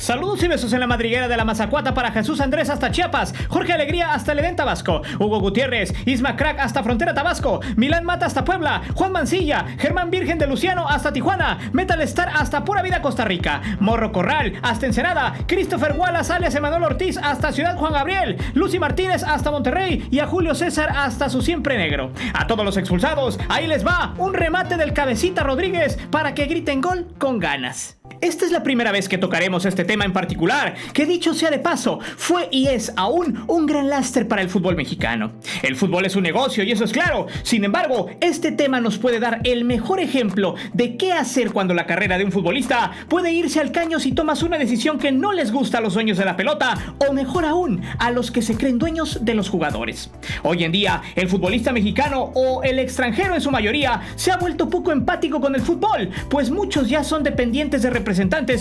Saludos y besos en la madriguera de la Mazacuata para Jesús Andrés hasta Chiapas, Jorge Alegría hasta el Edén Tabasco, Hugo Gutiérrez, Isma Crack hasta Frontera Tabasco, Milán Mata hasta Puebla, Juan Mancilla, Germán Virgen de Luciano hasta Tijuana, Metal Star hasta Pura Vida Costa Rica, Morro Corral hasta Ensenada, Christopher Wallace alias Emanuel Ortiz hasta Ciudad Juan Gabriel, Lucy Martínez hasta Monterrey y a Julio César hasta su siempre negro. A todos los expulsados, ahí les va un remate del Cabecita Rodríguez para que griten gol con ganas. Esta es la primera vez que tocaremos este tema en particular, que dicho sea de paso, fue y es aún un gran lastre para el fútbol mexicano. El fútbol es un negocio y eso es claro. Sin embargo, este tema nos puede dar el mejor ejemplo de qué hacer cuando la carrera de un futbolista puede irse al caño si tomas una decisión que no les gusta a los dueños de la pelota, o mejor aún, a los que se creen dueños de los jugadores. Hoy en día, el futbolista mexicano o el extranjero en su mayoría se ha vuelto poco empático con el fútbol, pues muchos ya son dependientes de representantes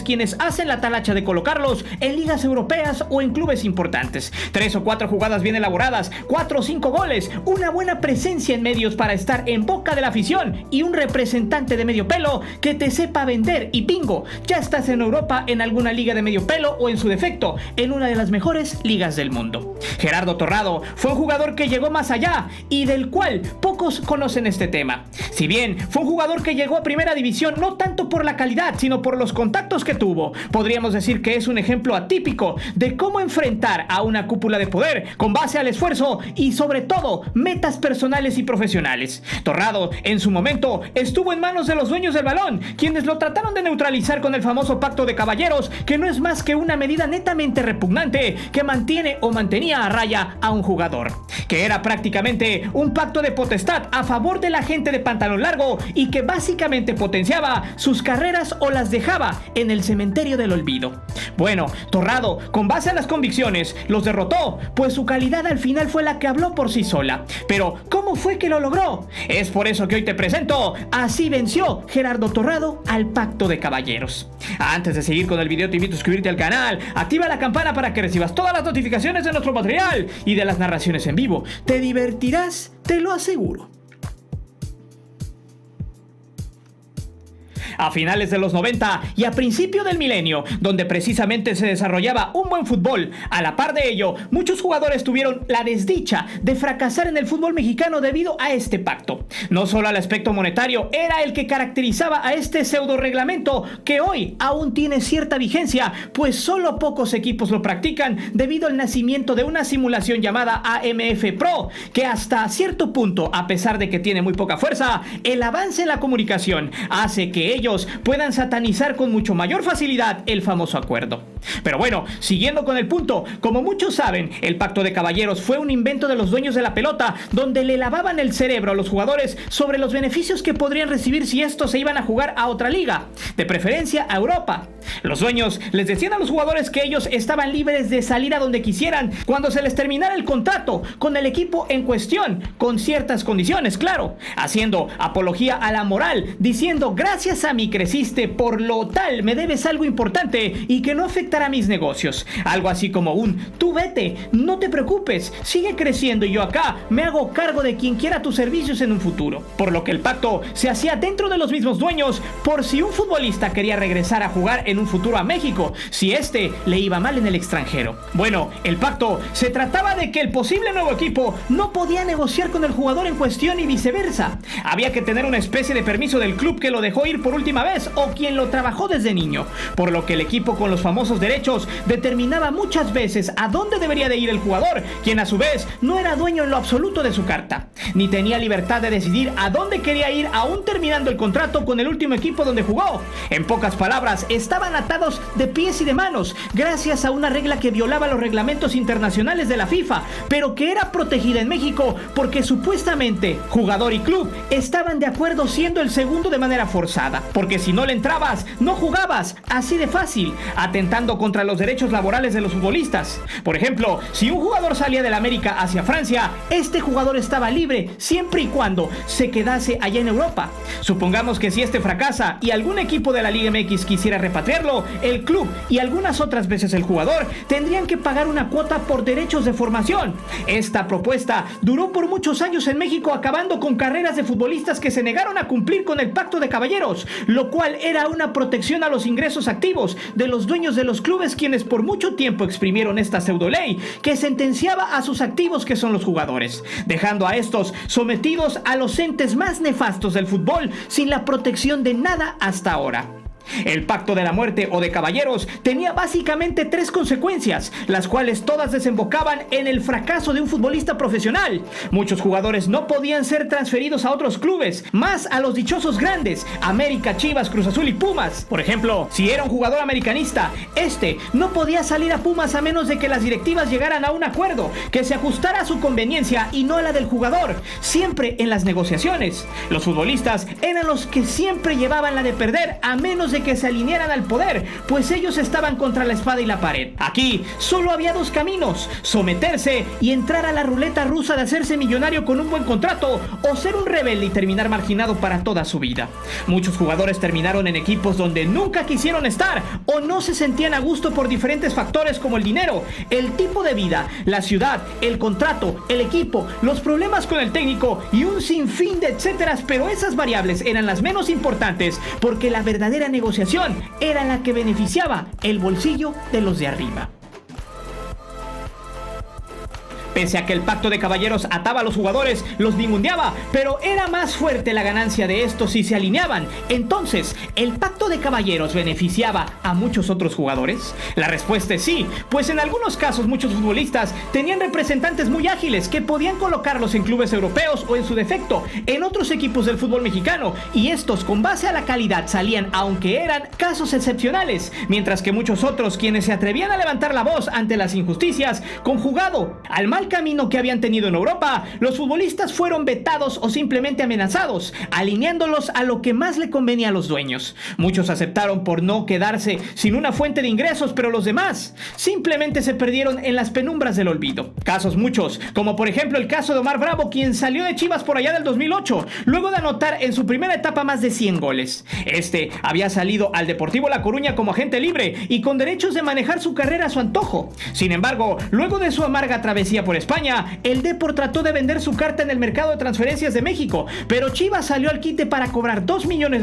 quienes hacen la talacha de colocarlos en ligas europeas o en clubes importantes. 3 o 4 jugadas bien elaboradas, 4 o 5 goles, una buena presencia en medios para estar en boca de la afición y un representante de medio pelo que te sepa vender y bingo, ya estás en Europa en alguna liga de medio pelo o en su defecto, en una de las mejores ligas del mundo. Gerardo Torrado fue un jugador que llegó más allá y del cual pocos conocen este tema. Si bien fue un jugador que llegó a primera división no tanto por la calidad, sino por los contactos que tuvo, podríamos decir que es un ejemplo atípico de cómo enfrentar a una cúpula de poder con base al esfuerzo y sobre todo metas personales y profesionales. Torrado en su momento estuvo en manos de los dueños del balón, quienes lo trataron de neutralizar con el famoso pacto de caballeros, que no es más que una medida netamente repugnante que mantiene o mantenía a raya a un jugador, que era prácticamente un pacto de potestad a favor de la gente de pantalón largo y que básicamente potenciaba sus carreras o las dejaba en el cementerio del olvido. Bueno, Torrado, con base a las convicciones, los derrotó, pues su calidad al final fue la que habló por sí sola. Pero, ¿cómo fue que lo logró? Es por eso que hoy te presento, así venció Gerardo Torrado al pacto de caballeros. Antes de seguir con el video, te invito a suscribirte al canal, activa la campana para que recibas todas las notificaciones de nuestro material y de las narraciones en vivo. Te divertirás, te lo aseguro. A finales de los 90 y a principio del milenio, donde precisamente se desarrollaba un buen fútbol, a la par de ello, muchos jugadores tuvieron la desdicha de fracasar en el fútbol mexicano debido a este pacto. No solo el aspecto monetario era el que caracterizaba a este pseudo reglamento que hoy aún tiene cierta vigencia, pues solo pocos equipos lo practican debido al nacimiento de una simulación llamada AMF Pro, que hasta cierto punto, a pesar de que tiene muy poca fuerza, el avance en la comunicación hace que ellos puedan satanizar con mucho mayor facilidad el famoso acuerdo. Pero bueno, siguiendo con el punto, como muchos saben, el pacto de caballeros fue un invento de los dueños de la pelota, donde le lavaban el cerebro a los jugadores sobre los beneficios que podrían recibir si estos se iban a jugar a otra liga, de preferencia a Europa. Los dueños les decían a los jugadores que ellos estaban libres de salir a donde quisieran cuando se les terminara el contrato con el equipo en cuestión, con ciertas condiciones, claro, haciendo apología a la moral, diciendo: gracias a mí creciste, por lo tal me debes algo importante y que no afectará mis negocios. Algo así como un: tú vete, no te preocupes, sigue creciendo y yo acá me hago cargo de quien quiera tus servicios en un futuro. Por lo que el pacto se hacía dentro de los mismos dueños por si un futbolista quería regresar a jugar en un futuro a México, si este le iba mal en el extranjero. Bueno, el pacto se trataba de que el posible nuevo equipo no podía negociar con el jugador en cuestión y viceversa. Había que tener una especie de permiso del club que lo dejó ir por última vez o quien lo trabajó desde niño, por lo que el equipo con los famosos derechos determinaba muchas veces a dónde debería de ir el jugador, quien a su vez no era dueño en lo absoluto de su carta, ni tenía libertad de decidir a dónde quería ir aún terminando el contrato con el último equipo donde jugó. En pocas palabras, estaban atados de pies y de manos gracias a una regla que violaba los reglamentos internacionales de la FIFA, pero que era protegida en México porque supuestamente jugador y club estaban de acuerdo, siendo el segundo de manera forzada, porque si no le entrabas, no jugabas, así de fácil, atentando contra los derechos laborales de los futbolistas. Por ejemplo, si un jugador salía del América hacia Francia, este jugador estaba libre siempre y cuando se quedase allá en Europa. Supongamos que si este fracasa y algún equipo de la Liga MX quisiera repatriarlo, expatriarlo, el club y algunas otras veces el jugador tendrían que pagar una cuota por derechos de formación. Esta propuesta duró por muchos años en México, acabando con carreras de futbolistas que se negaron a cumplir con el pacto de caballeros, lo cual era una protección a los ingresos activos de los dueños de los clubes, quienes por mucho tiempo exprimieron esta pseudoley que sentenciaba a sus activos, que son los jugadores, dejando a estos sometidos a los entes más nefastos del fútbol sin la protección de nada hasta ahora. El pacto de la muerte o de caballeros tenía básicamente 3 consecuencias, las cuales todas desembocaban en el fracaso de un futbolista profesional. Muchos jugadores no podían ser transferidos a otros clubes, más a los dichosos grandes, América, Chivas, Cruz Azul y Pumas. Por ejemplo, si era un jugador americanista, no podía salir a Pumas a menos de que las directivas llegaran a un acuerdo que se ajustara a su conveniencia y no a la del jugador, siempre en las negociaciones. Los futbolistas eran los que siempre llevaban la de perder, a menos de que se alinearan al poder, pues ellos estaban contra la espada y la pared. Aquí solo había 2 caminos: someterse y entrar a la ruleta rusa de hacerse millonario con un buen contrato, o ser un rebelde y terminar marginado para toda su vida. Muchos jugadores terminaron en equipos donde nunca quisieron estar o no se sentían a gusto por diferentes factores como el dinero, el tipo de vida, la ciudad, el contrato, el equipo, los problemas con el técnico y un sinfín de etcéteras, pero esas variables eran las menos importantes, porque la verdadera negociación era la que beneficiaba el bolsillo de los de arriba. Pese a que el pacto de caballeros ataba a los jugadores, los ninguneaba, pero era más fuerte la ganancia de estos si se alineaban. Entonces, ¿el pacto de caballeros beneficiaba a muchos otros jugadores? La respuesta es sí, pues en algunos casos muchos futbolistas tenían representantes muy ágiles que podían colocarlos en clubes europeos o, en su defecto, en otros equipos del fútbol mexicano, y estos, con base a la calidad, salían, aunque eran casos excepcionales, mientras que muchos otros, quienes se atrevían a levantar la voz ante las injusticias, conjugado al mal camino que habían tenido en Europa, los futbolistas fueron vetados o simplemente amenazados, alineándolos a lo que más le convenía a los dueños. Muchos aceptaron por no quedarse sin una fuente de ingresos, pero los demás simplemente se perdieron en las penumbras del olvido. Casos muchos, como por ejemplo el caso de Omar Bravo, quien salió de Chivas por allá del 2008, luego de anotar en su primera etapa más de 100 goles. Había salido al Deportivo La Coruña como agente libre y con derechos de manejar su carrera a su antojo. Sin embargo, luego de su amarga travesía por España, el Depor trató de vender su carta en el mercado de transferencias de México, pero Chivas salió al quite para cobrar $2 millones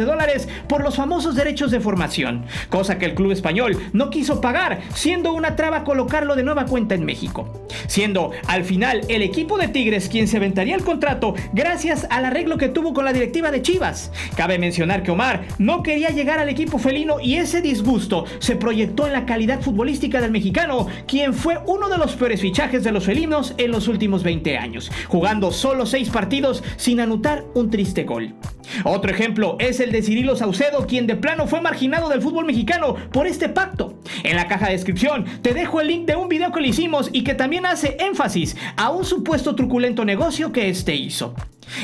por los famosos derechos de formación, cosa que el club español no quiso pagar, siendo una traba colocarlo de nueva cuenta en México, siendo al final el equipo de Tigres quien se aventaría el contrato gracias al arreglo que tuvo con la directiva de Chivas. Cabe mencionar que Omar no quería llegar al equipo felino, y ese disgusto se proyectó en la calidad futbolística del mexicano, quien fue uno de los peores fichajes de los felinos en los últimos 20 años, jugando solo 6 partidos sin anotar un triste gol. Otro ejemplo es el de Cirilo Saucedo, quien de plano fue marginado del fútbol mexicano por este pacto. En la caja de descripción te dejo el link de un video que le hicimos y que también hace énfasis a un supuesto truculento negocio que hizo.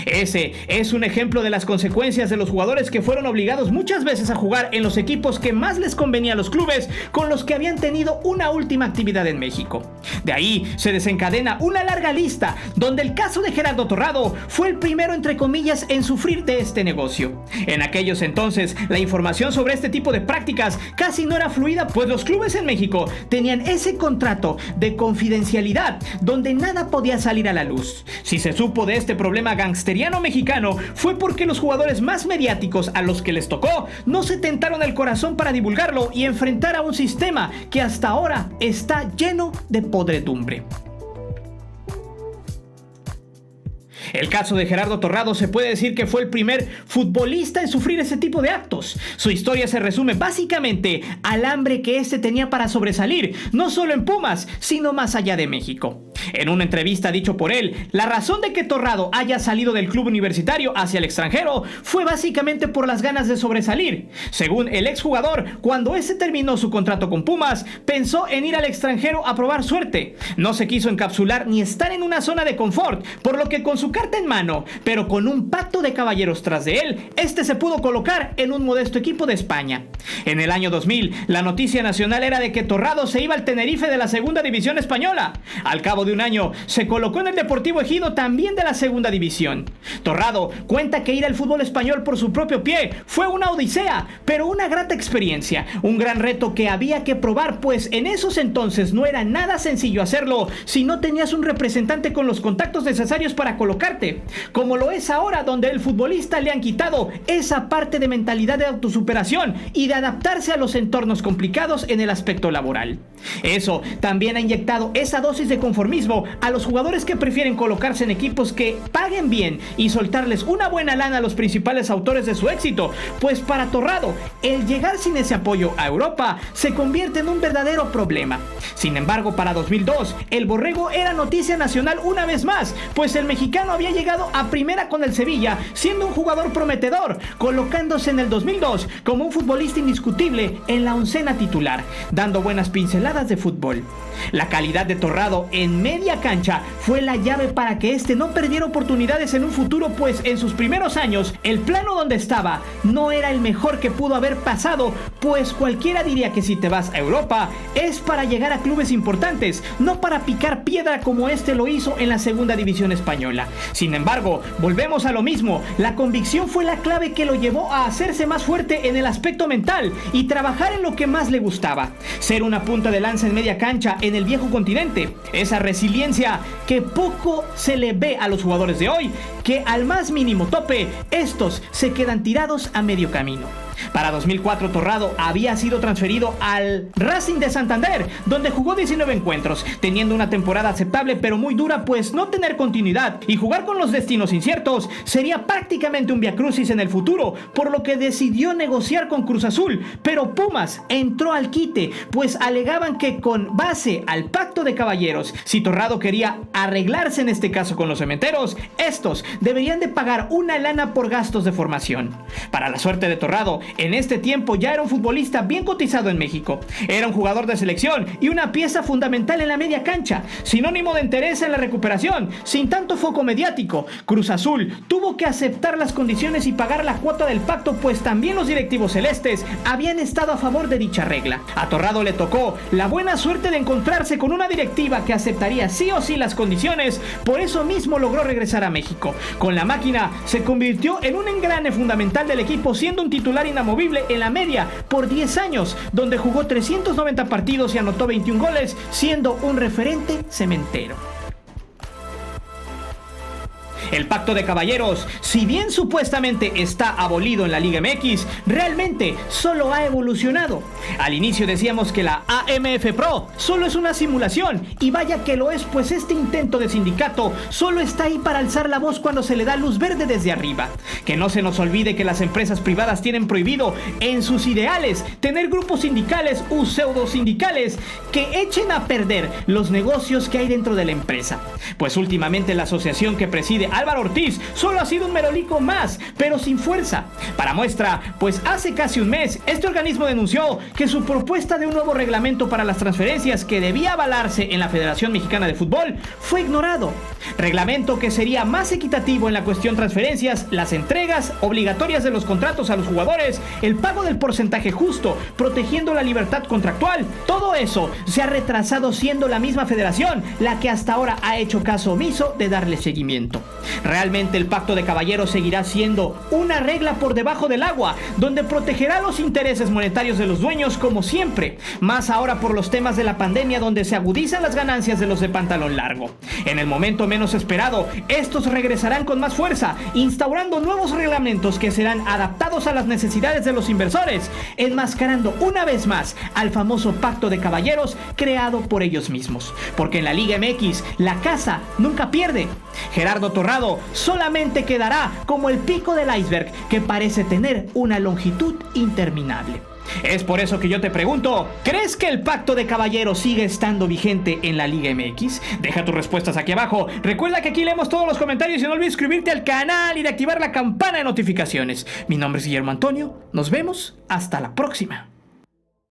Ese es un ejemplo de las consecuencias de los jugadores que fueron obligados muchas veces a jugar en los equipos que más les convenía a los clubes con los que habían tenido una última actividad en México. De ahí se desencadena una larga lista, donde el caso de Gerardo Torrado fue el primero, entre comillas, en sufrir de este negocio. En aquellos entonces, la información sobre este tipo de prácticas casi no era fluida, pues los clubes en México tenían ese contrato de confidencialidad donde nada podía salir a la luz. Si se supo de este problema gangsteriano mexicano, fue porque los jugadores más mediáticos a los que les tocó no se tentaron el corazón para divulgarlo y enfrentar a un sistema que hasta ahora está lleno de podredumbre. El caso de Gerardo Torrado se puede decir que fue el primer futbolista en sufrir ese tipo de actos. Su historia se resume básicamente al hambre que tenía para sobresalir, no solo en Pumas, sino más allá de México. En una entrevista dicho por él, la razón de que Torrado haya salido del club universitario hacia el extranjero fue básicamente por las ganas de sobresalir. Según el exjugador, cuando terminó su contrato con Pumas, pensó en ir al extranjero a probar suerte. No se quiso encapsular ni estar en una zona de confort, por lo que con su carta en mano, pero con un pacto de caballeros tras de él, se pudo colocar en un modesto equipo de España. En el año 2000, la noticia nacional era de que Torrado se iba al Tenerife de la segunda división española. Al cabo de de un año se colocó en el Deportivo Ejido, también de la segunda división. Torrado cuenta que ir al fútbol español por su propio pie fue una odisea, pero una grata experiencia, un gran reto que había que probar, pues en esos entonces no era nada sencillo hacerlo si no tenías un representante con los contactos necesarios para colocarte, como lo es ahora, donde el futbolista le han quitado esa parte de mentalidad de autosuperación y de adaptarse a los entornos complicados en el aspecto laboral. Eso también ha inyectado esa dosis de conformismo a los jugadores que prefieren colocarse en equipos que paguen bien y soltarles una buena lana a los principales autores de su éxito, pues para Torrado, el llegar sin ese apoyo a Europa se convierte en un verdadero problema. Sin embargo, para 2002, el Borrego era noticia nacional una vez más, pues el mexicano había llegado a primera con el Sevilla, siendo un jugador prometedor, colocándose en el 2002 como un futbolista indiscutible en la oncena titular, dando buenas pinceladas de fútbol. La calidad de Torrado en media cancha fue la llave para que este no perdiera oportunidades en un futuro, pues en sus primeros años el plano donde estaba no era el mejor que pudo haber pasado, pues cualquiera diría que si te vas a Europa es para llegar a clubes importantes, no para picar piedra como este lo hizo en la segunda división española. Sin embargo, volvemos a lo mismo, la convicción fue la clave que lo llevó a hacerse más fuerte en el aspecto mental y trabajar en lo que más le gustaba, ser una punta de lanza en media cancha en el viejo continente, esa resiliencia que poco se le ve a los jugadores de hoy, que al más mínimo tope, estos se quedan tirados a medio camino. Para 2004, Torrado había sido transferido al Racing de Santander, donde jugó 19 encuentros, teniendo una temporada aceptable pero muy dura, pues no tener continuidad y jugar con los destinos inciertos sería prácticamente un viacrucis en el futuro, por lo que decidió negociar con Cruz Azul, pero Pumas entró al quite, pues alegaban que con base al pacto de caballeros, si Torrado quería arreglarse en este caso con los cementeros, estos deberían de pagar una lana por gastos de formación. Para la suerte de Torrado, en este tiempo ya era un futbolista bien cotizado en México. Era un jugador de selección y una pieza fundamental en la media cancha, sinónimo de entereza en la recuperación, sin tanto foco mediático. Cruz Azul tuvo que aceptar las condiciones y pagar la cuota del pacto, pues también los directivos celestes habían estado a favor de dicha regla. A Torrado le tocó la buena suerte de encontrarse con una directiva que aceptaría sí o sí las condiciones, por eso mismo logró regresar a México. Con la máquina se convirtió en un engrane fundamental del equipo, siendo un titular inamovible en la media por 10 años, donde jugó 390 partidos y anotó 21 goles, siendo un referente cementero. El pacto de caballeros, si bien supuestamente está abolido en la Liga MX, realmente solo ha evolucionado. Al inicio decíamos que la AMF Pro solo es una simulación, y vaya que lo es, pues este intento de sindicato solo está ahí para alzar la voz cuando se le da luz verde desde arriba. Que no se nos olvide que las empresas privadas tienen prohibido en sus ideales tener grupos sindicales u pseudo sindicales que echen a perder los negocios que hay dentro de la empresa. Pues últimamente la asociación que preside Álvaro Ortiz solo ha sido un merolico más, pero sin fuerza. Para muestra, pues hace casi un mes, este organismo denunció que su propuesta de un nuevo reglamento para las transferencias que debía avalarse en la Federación Mexicana de Fútbol fue ignorado. Reglamento que sería más equitativo en la cuestión transferencias, las entregas obligatorias de los contratos a los jugadores, el pago del porcentaje justo, protegiendo la libertad contractual. Todo eso se ha retrasado, siendo la misma federación la que hasta ahora ha hecho caso omiso de darle seguimiento. Realmente el pacto de caballeros seguirá siendo una regla por debajo del agua, donde protegerá los intereses monetarios de los dueños como siempre, más ahora por los temas de la pandemia, donde se agudizan las ganancias de los de pantalón largo. En el momento menos esperado, estos regresarán con más fuerza, instaurando nuevos reglamentos que serán adaptados a las necesidades de los inversores, enmascarando una vez más al famoso pacto de caballeros creado por ellos mismos. Porque en la Liga MX, la casa nunca pierde. Gerardo Torrado solamente quedará como el pico del iceberg, que parece tener una longitud interminable. Es por eso que yo te pregunto, ¿crees que el pacto de caballeros sigue estando vigente en la Liga MX? Deja tus respuestas aquí abajo. Recuerda que aquí leemos todos los comentarios y no olvides suscribirte al canal y de activar la campana de notificaciones. Mi nombre es Guillermo Antonio. Nos vemos hasta la próxima.